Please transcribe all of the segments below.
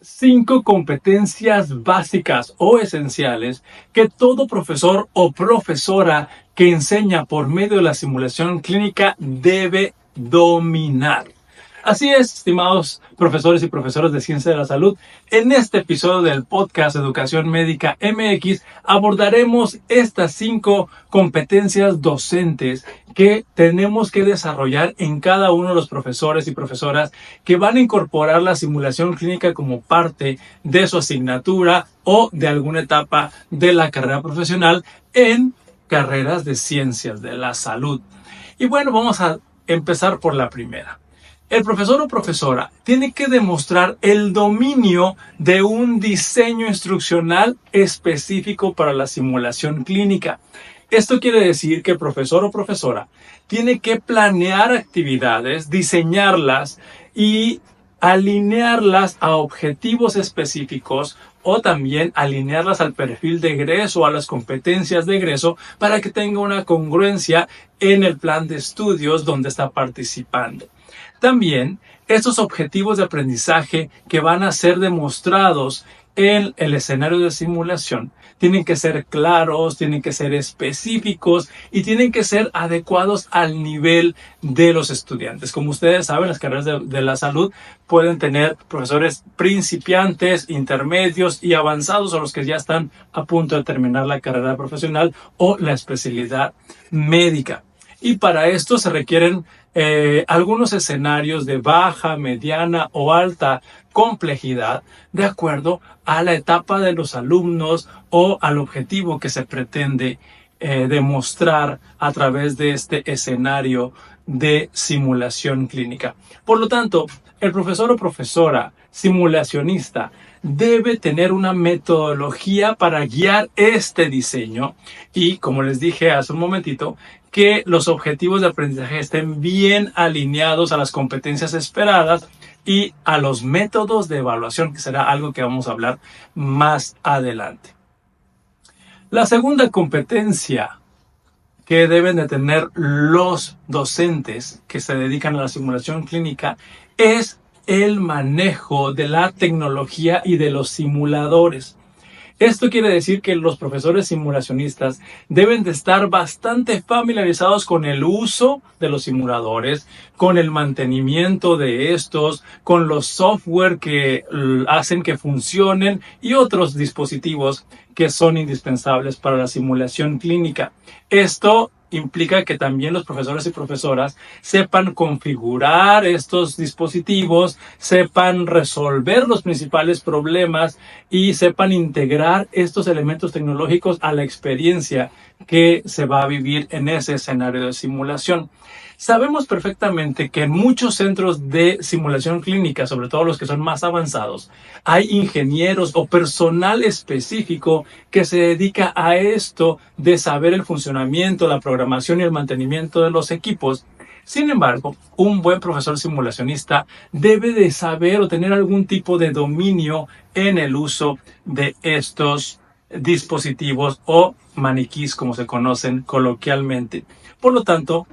5 competencias básicas o esenciales que todo profesor o profesora que enseña por medio de la simulación clínica debe dominar. Así es, estimados profesores y profesoras de Ciencia de la Salud, en este episodio del podcast Educación Médica MX abordaremos estas 5 competencias docentes que tenemos que desarrollar en cada uno de los profesores y profesoras que van a incorporar la simulación clínica como parte de su asignatura o de alguna etapa de la carrera profesional en carreras de ciencias de la salud. Y bueno, vamos a empezar por la primera. El profesor o profesora tiene que demostrar el dominio de un diseño instruccional específico para la simulación clínica. Esto quiere decir que el profesor o profesora tiene que planear actividades, diseñarlas y alinearlas a objetivos específicos o también alinearlas al perfil de egreso o a las competencias de egreso para que tenga una congruencia en el plan de estudios donde está participando. También estos objetivos de aprendizaje que van a ser demostrados en el escenario de simulación tienen que ser claros, tienen que ser específicos y tienen que ser adecuados al nivel de los estudiantes. Como ustedes saben, las carreras de la salud pueden tener profesores principiantes, intermedios y avanzados o los que ya están a punto de terminar la carrera profesional o la especialidad médica. Y para esto se requieren algunos escenarios de baja, mediana o alta complejidad de acuerdo a la etapa de los alumnos o al objetivo que se pretende demostrar a través de este escenario de simulación clínica. Por lo tanto, el profesor o profesora simulacionista debe tener una metodología para guiar este diseño y, como les dije hace un momentito, que los objetivos de aprendizaje estén bien alineados a las competencias esperadas y a los métodos de evaluación, que será algo que vamos a hablar más adelante. La segunda competencia que deben de tener los docentes que se dedican a la simulación clínica es el manejo de la tecnología y de los simuladores. Esto quiere decir que los profesores simulacionistas deben de estar bastante familiarizados con el uso de los simuladores, con el mantenimiento de estos, con los software que hacen que funcionen y otros dispositivos que son indispensables para la simulación clínica. Esto implica que también los profesores y profesoras sepan configurar estos dispositivos, sepan resolver los principales problemas y sepan integrar estos elementos tecnológicos a la experiencia que se va a vivir en ese escenario de simulación. Sabemos perfectamente que en muchos centros de simulación clínica, sobre todo los que son más avanzados, hay ingenieros o personal específico que se dedica a esto de saber el funcionamiento, la programación y el mantenimiento de los equipos. Sin embargo, un buen profesor simulacionista debe de saber o tener algún tipo de dominio en el uso de estos dispositivos o maniquís, como se conocen coloquialmente. Por lo tanto,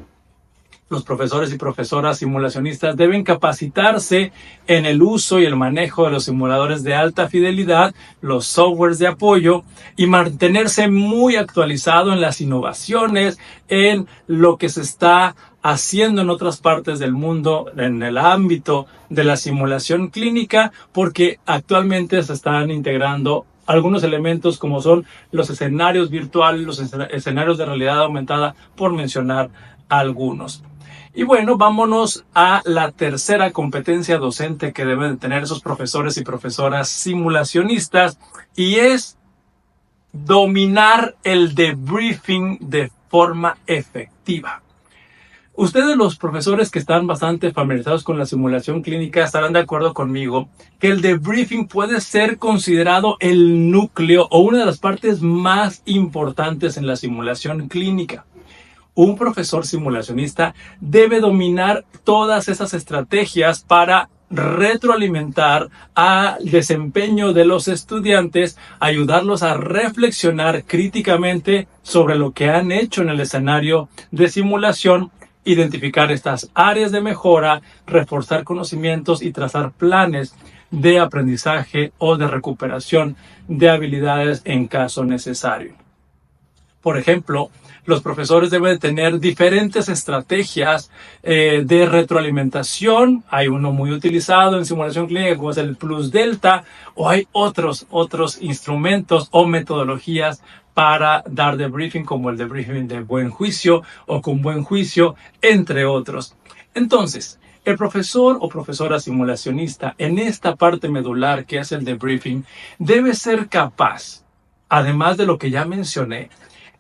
los profesores y profesoras simulacionistas deben capacitarse en el uso y el manejo de los simuladores de alta fidelidad, los softwares de apoyo y mantenerse muy actualizado en las innovaciones, en lo que se está haciendo en otras partes del mundo en el ámbito de la simulación clínica, porque actualmente se están integrando algunos elementos como son los escenarios virtuales, los escenarios de realidad aumentada, por mencionar algunos. Y bueno, vámonos a la tercera competencia docente que deben tener esos profesores y profesoras simulacionistas, y es dominar el debriefing de forma efectiva. Ustedes, los profesores que están bastante familiarizados con la simulación clínica, estarán de acuerdo conmigo que el debriefing puede ser considerado el núcleo o una de las partes más importantes en la simulación clínica. Un profesor simulacionista debe dominar todas esas estrategias para retroalimentar al desempeño de los estudiantes, ayudarlos a reflexionar críticamente sobre lo que han hecho en el escenario de simulación, identificar estas áreas de mejora, reforzar conocimientos y trazar planes de aprendizaje o de recuperación de habilidades en caso necesario. Por ejemplo, los profesores deben tener diferentes estrategias de retroalimentación. Hay uno muy utilizado en simulación clínica como es el Plus Delta, o hay otros instrumentos o metodologías para dar debriefing, como el debriefing de buen juicio o con buen juicio, entre otros. Entonces, el profesor o profesora simulacionista en esta parte medular que es el debriefing debe ser capaz, además de lo que ya mencioné,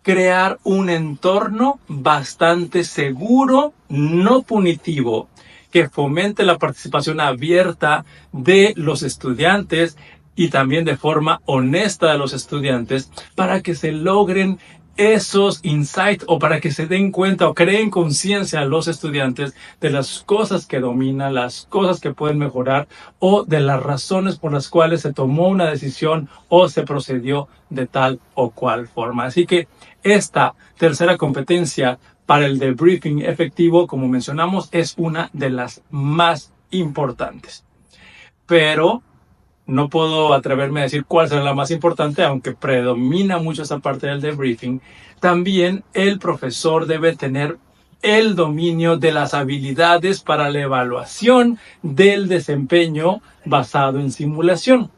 crear un entorno bastante seguro, no punitivo, que fomente la participación abierta de los estudiantes y también de forma honesta de los estudiantes para que se logren esos insights o para que se den cuenta o creen conciencia a los estudiantes de las cosas que dominan, las cosas que pueden mejorar o de las razones por las cuales se tomó una decisión o se procedió de tal o cual forma. Así que esta tercera competencia para el debriefing efectivo, como mencionamos, es una de las más importantes. Pero no puedo atreverme a decir cuál será la más importante, aunque predomina mucho esa parte del debriefing. También el profesor debe tener el dominio de las habilidades para la evaluación del desempeño basado en simulación.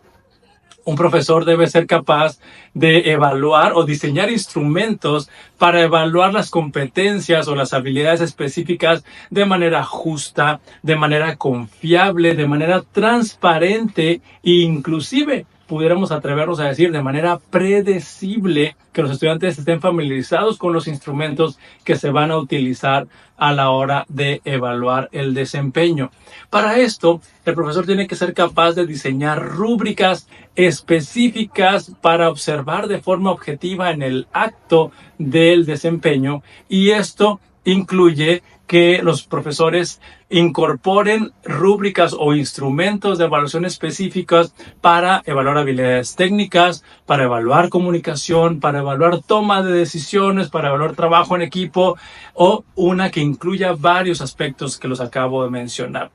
Un profesor debe ser capaz de evaluar o diseñar instrumentos para evaluar las competencias o las habilidades específicas de manera justa, de manera confiable, de manera transparente e inclusive pudiéramos atrevernos a decir de manera predecible, que los estudiantes estén familiarizados con los instrumentos que se van a utilizar a la hora de evaluar el desempeño. Para esto, el profesor tiene que ser capaz de diseñar rúbricas específicas para observar de forma objetiva en el acto del desempeño, y esto incluye que los profesores incorporen rúbricas o instrumentos de evaluación específicas para evaluar habilidades técnicas, para evaluar comunicación, para evaluar toma de decisiones, para evaluar trabajo en equipo, o una que incluya varios aspectos que los acabo de mencionar.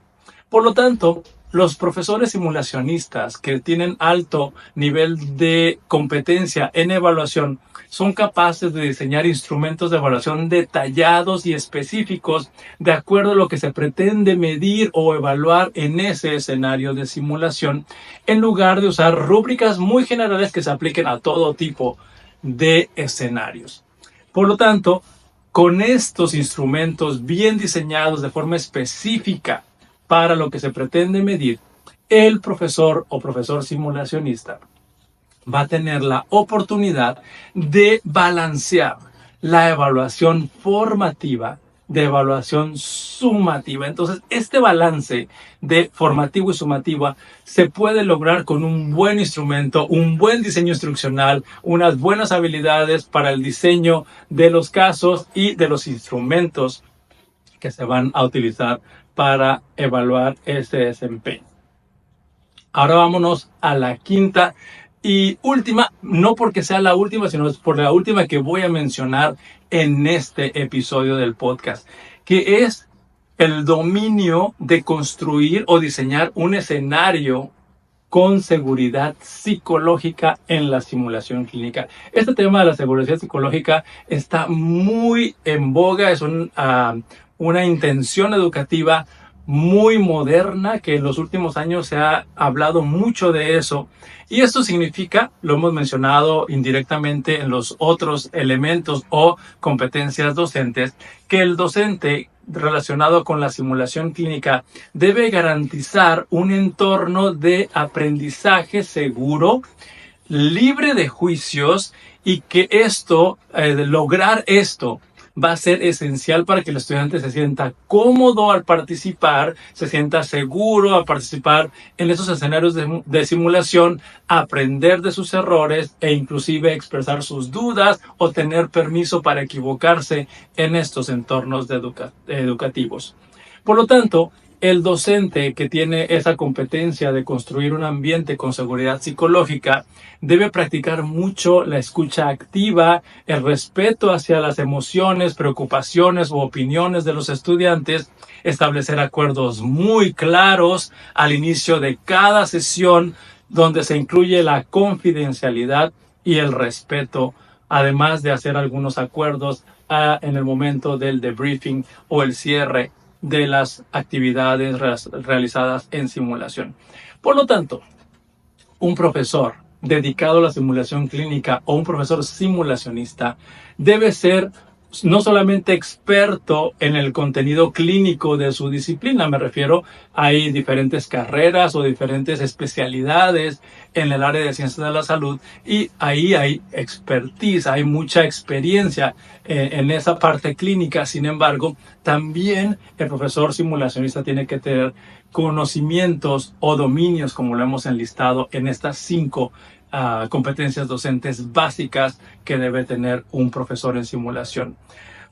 Por lo tanto, los profesores simulacionistas que tienen alto nivel de competencia en evaluación son capaces de diseñar instrumentos de evaluación detallados y específicos de acuerdo a lo que se pretende medir o evaluar en ese escenario de simulación, en lugar de usar rúbricas muy generales que se apliquen a todo tipo de escenarios. Por lo tanto, con estos instrumentos bien diseñados de forma específica para lo que se pretende medir, el profesor o profesor simulacionista va a tener la oportunidad de balancear la evaluación formativa de evaluación sumativa. Entonces, este balance de formativo y sumativa se puede lograr con un buen instrumento, un buen diseño instruccional, unas buenas habilidades para el diseño de los casos y de los instrumentos que se van a utilizar para evaluar ese desempeño. Ahora vámonos a la quinta y última, no porque sea la última, sino por la última que voy a mencionar en este episodio del podcast, que es el dominio de construir o diseñar un escenario con seguridad psicológica en la simulación clínica. Este tema de la seguridad psicológica está muy en boga, es una intención educativa muy moderna que en los últimos años se ha hablado mucho de eso. Y esto significa, lo hemos mencionado indirectamente en los otros elementos o competencias docentes, que el docente relacionado con la simulación clínica debe garantizar un entorno de aprendizaje seguro, libre de juicios, y que lograr esto va a ser esencial para que el estudiante se sienta cómodo al participar, se sienta seguro al participar en esos escenarios de simulación, aprender de sus errores e inclusive expresar sus dudas o tener permiso para equivocarse en estos entornos educativos. Por lo tanto, el docente que tiene esa competencia de construir un ambiente con seguridad psicológica debe practicar mucho la escucha activa, el respeto hacia las emociones, preocupaciones u opiniones de los estudiantes, establecer acuerdos muy claros al inicio de cada sesión donde se incluye la confidencialidad y el respeto, además de hacer algunos acuerdos en el momento del debriefing o el cierre de las actividades realizadas en simulación. Por lo tanto, un profesor dedicado a la simulación clínica o un profesor simulacionista debe ser no solamente experto en el contenido clínico de su disciplina, me refiero, hay diferentes carreras o diferentes especialidades en el área de ciencias de la salud y ahí hay expertise, hay mucha experiencia en esa parte clínica. Sin embargo, también el profesor simulacionista tiene que tener conocimientos o dominios, como lo hemos enlistado en estas 5 competencias docentes básicas que debe tener un profesor en simulación.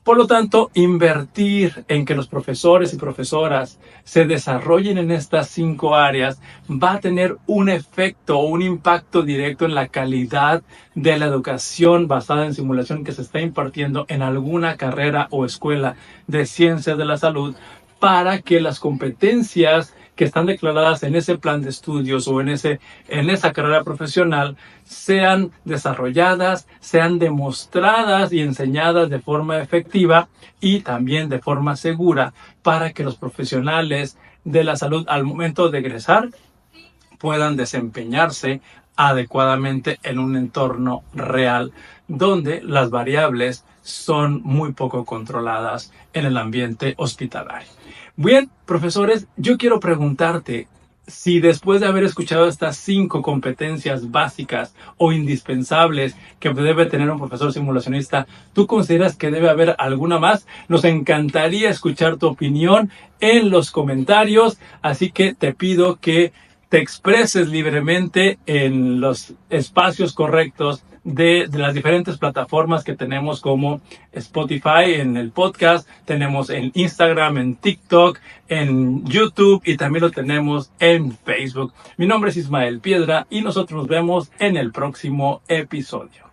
Por lo tanto, invertir en que los profesores y profesoras se desarrollen en estas 5 áreas va a tener un efecto o un impacto directo en la calidad de la educación basada en simulación que se está impartiendo en alguna carrera o escuela de ciencias de la salud, para que las competencias que están declaradas en ese plan de estudios o en esa carrera profesional sean desarrolladas, sean demostradas y enseñadas de forma efectiva y también de forma segura, para que los profesionales de la salud al momento de egresar puedan desempeñarse adecuadamente en un entorno real donde las variables son muy poco controladas en el ambiente hospitalario. Bien, profesores, yo quiero preguntarte si después de haber escuchado estas 5 competencias básicas o indispensables que debe tener un profesor simulacionista, ¿tú consideras que debe haber alguna más? Nos encantaría escuchar tu opinión en los comentarios, así que te pido que te expreses libremente en los espacios correctos de las diferentes plataformas que tenemos, como Spotify en el podcast, tenemos en Instagram, en TikTok, en YouTube y también lo tenemos en Facebook. Mi nombre es Ismael Piedra y nosotros nos vemos en el próximo episodio.